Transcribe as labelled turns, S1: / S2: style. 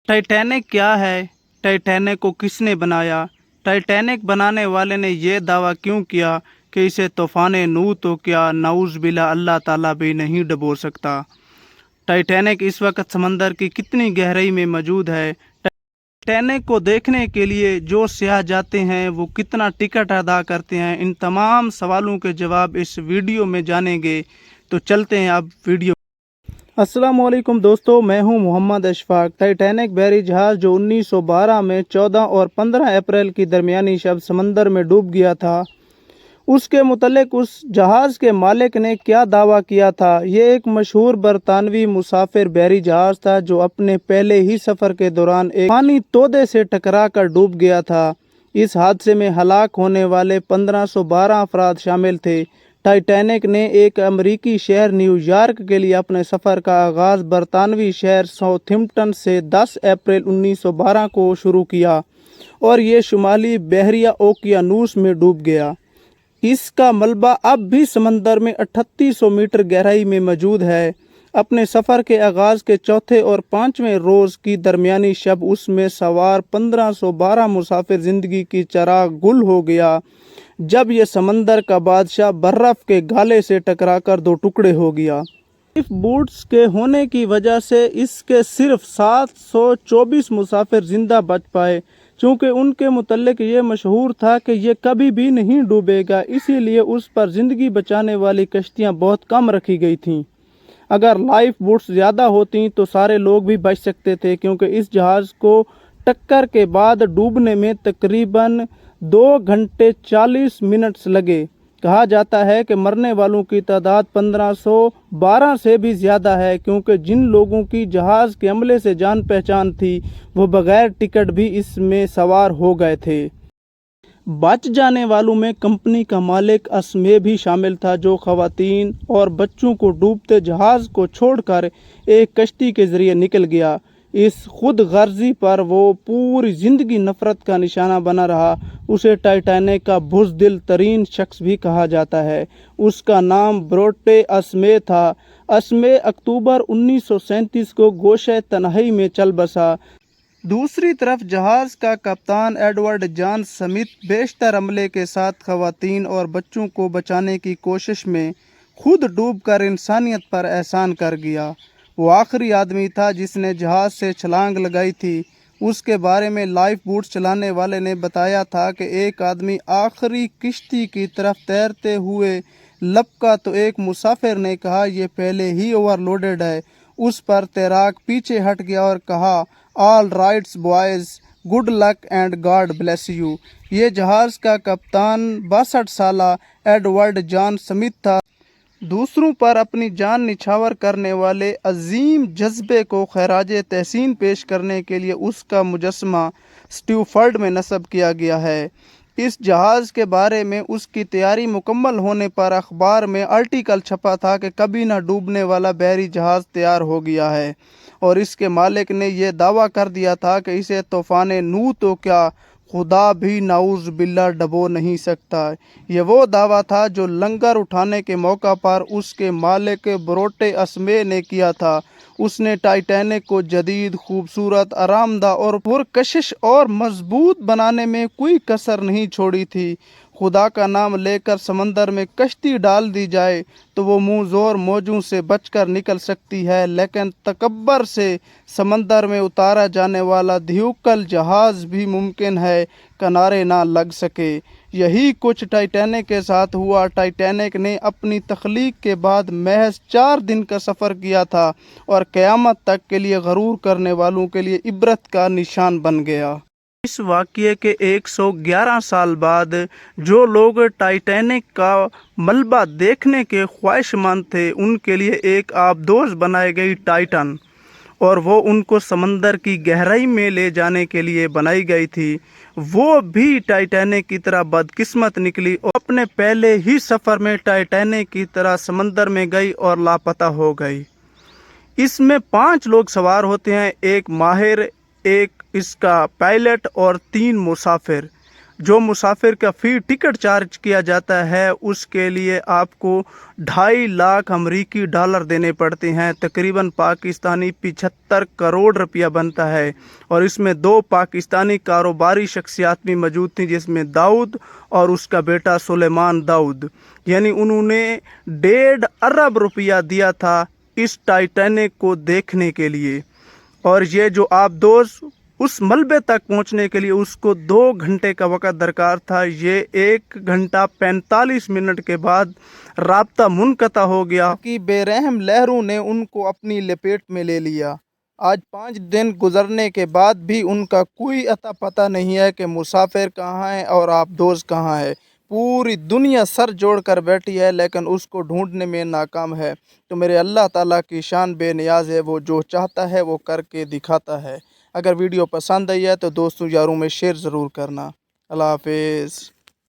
S1: Titanic क्या है? Titanic को किसने बनाया? टाइटैनिक बनाने वाले ने यह दावा क्यों किया कि इसे तूफान नूह तो क्या नाउज़ बिल्ला अल्लाह ताला भी नहीं डुबो सकता? टाइटैनिक इस वक्त समंदर की कितनी गहराई में मौजूद है? टाइटैनिक को देखने के लिए जो सयाह जाते हैं वो कितना टिकट अदा करते हैं? इन तमाम सवालों के जवाब इस वीडियो में जानेंगे। तो चलते हैं अब वीडियो। अस्सलामुअलैकुम दोस्तों, मैं हूं मोहम्मद अशफाक। टाइटैनिक बहरी जहाज़ जो 1912 में 14 और 15 अप्रैल की दरमियानी शब समंदर में डूब गया था, उसके मुतल्लिक उस जहाज़ के मालिक ने क्या दावा किया था? ये एक मशहूर बरतानवी मुसाफिर बहरी जहाज़ था जो अपने पहले ही सफ़र के दौरान एक पानी तोदे से टकरा कर डूब गया था। इस हादसे में हलाक होने वाले 1512 अफराद शामिल थे। टाइटैनिक ने एक अमरीकी शहर न्यूयॉर्क के लिए अपने सफ़र का आगाज़ बरतानवी शहर साउथैम्पटन से 10 अप्रैल 1912 को शुरू किया और ये शुमाली बहरिया ओकियानूस में डूब गया। इसका मलबा अब भी समंदर में 3800 मीटर गहराई में मौजूद है। अपने सफ़र के आगाज़ के चौथे और पाँचवें रोज़ की दरमियानी शब उसमें सवार 1512 मुसाफिर ज़िंदगी की चराग गुल हो गया जब यह समंदर का बादशाह बर्फ़ के गाले से टकराकर दो टुकड़े हो गया। लाइफ बोट्स के होने की वजह से इसके सिर्फ 724 मुसाफिर जिंदा बच पाए। चूँकि उनके मुतल्लिक ये मशहूर था कि ये कभी भी नहीं डूबेगा, इसीलिए उस पर ज़िंदगी बचाने वाली कश्तियाँ बहुत कम रखी गई थीं। अगर लाइफ बोट्स ज़्यादा होती तो सारे लोग भी बच सकते थे, क्योंकि इस जहाज़ को टक्कर के बाद डूबने में तकरीबन 2 घंटे 40 मिनट्स लगे। कहा जाता है कि मरने वालों की तादाद 1512 से भी ज़्यादा है, क्योंकि जिन लोगों की जहाज़ के अमले से जान पहचान थी वो बगैर टिकट भी इसमें सवार हो गए थे। बच जाने वालों में कंपनी का मालिक असमे भी शामिल था, जो खवातीन और बच्चों को डूबते जहाज़ को छोड़कर एक कश्ती के ज़रिए निकल गया। इस खुद गर्जी पर वो पूरी ज़िंदगी नफ़रत का निशाना बना रहा। उसे टाइटैनिक का बुज़दिल तरीन शख्स भी कहा जाता है। उसका नाम ब्रोटे असमे था। असमे अक्टूबर 1937 को गोशे तन्हाई में चल बसा। दूसरी तरफ जहाज़ का कप्तान एडवर्ड जॉन स्मिथ बेशतर अमले के साथ खवातीन और बच्चों को बचाने की कोशिश में खुद डूबकर इंसानियत पर एहसान कर गया। वो आखिरी आदमी था जिसने जहाज़ से छलांग लगाई थी। उसके बारे में लाइफ बोट चलाने वाले ने बताया था कि एक आदमी आखिरी किश्ती की तरफ तैरते हुए लपका तो एक मुसाफिर ने कहा, यह पहले ही ओवरलोडेड है। उस पर तैराक पीछे हट गया और कहा, all rights boys, good luck and God bless you. ये जहाज़ का कप्तान 62 साला एडवर्ड जॉन स्मिथ था। दूसरों पर अपनी जान निछावर करने वाले अजीम जज्बे को खैराज तहसीन पेश करने के लिए उसका मुजस्मा स्टूफर्ड में नस्ब किया गया है। इस जहाज़ के बारे में उसकी तैयारी मुकम्मल होने पर अखबार में आर्टिकल छपा था कि कभी न डूबने वाला बहरी जहाज़ तैयार हो गया है, और इसके मालिक ने यह दावा कर दिया था कि इसे तूफान नूह तो क्या खुदा भी नाउज़ बिल्ला डबो नहीं सकता। ये वो दावा था जो लंगर उठाने के मौका पर उसके मालिक ब्रोटे असमे ने किया था। उसने टाइटैनिक को जदीद, खूबसूरत, आरामदा और पुरकशिश और मजबूत बनाने में कोई कसर नहीं छोड़ी थी। खुदा का नाम लेकर समंदर में कश्ती डाल दी जाए तो वो मुँह ज़ोर मौजों से बचकर निकल सकती है, लेकिन तकब्बर से समंदर में उतारा जाने वाला ध्युकल जहाज़ भी मुमकिन है किनारे ना लग सके। यही कुछ टाइटैनिक के साथ हुआ। टाइटैनिक ने अपनी तख्लीक के बाद महज 4 दिन का सफ़र किया था और क़यामत तक के लिए गरूर करने वालों के लिए इबरत का निशान बन गया। इस वाक़ये के 111 साल बाद जो लोग टाइटैनिक का मलबा देखने के ख्वाहिशमंद थे, उनके लिए एक आबदोश बनाई गई टाइटन, और वो उनको समंदर की गहराई में ले जाने के लिए बनाई गई थी, वो भी टाइटैनिक की तरह बदकिस्मत निकली और अपने पहले ही सफ़र में टाइटैनिक की तरह समंदर में गई और लापता हो गई। इसमें 5 लोग सवार होते हैं, एक माहिर, एक इसका पायलट और 3 मुसाफिर। جو مسافر کا فی ٹکٹ چارج کیا جاتا ہے اس کے لیے آپ کو 2.5 لاکھ امریکی ڈالر دینے پڑتے ہیں، تقریباً پاکستانی 75 کروڑ روپیہ بنتا ہے۔ اور اس میں 2 پاکستانی کاروباری شخصیات بھی موجود تھیں، جس میں داؤد اور اس کا بیٹا سلیمان داؤد، یعنی انہوں نے 1.5 ارب روپیہ دیا تھا اس ٹائٹینک کو دیکھنے کے لیے۔ اور یہ جو آبدوز اس ملبے تک پہنچنے کے لیے اس کو 2 گھنٹے کا وقت درکار تھا، یہ 1 گھنٹہ 45 منٹ کے بعد رابطہ منقطع ہو گیا کہ بے رحم لہروں نے ان کو اپنی لپیٹ میں لے لیا۔ آج 5 دن گزرنے کے بعد بھی ان کا کوئی اتا پتہ نہیں ہے کہ مسافر کہاں ہے اور آبدوز کہاں ہے۔ پوری دنیا سر جوڑ کر بیٹھی ہے لیکن اس کو ڈھونڈنے میں ناکام ہے۔ تو میرے اللہ تعالیٰ کی شان بے نیاز ہے، وہ جو چاہتا ہے وہ کر کے دکھاتا ہے۔ اگر ویڈیو پسند آئی ہے تو دوستوں یاروں میں شیئر ضرور کرنا۔ اللہ حافظ۔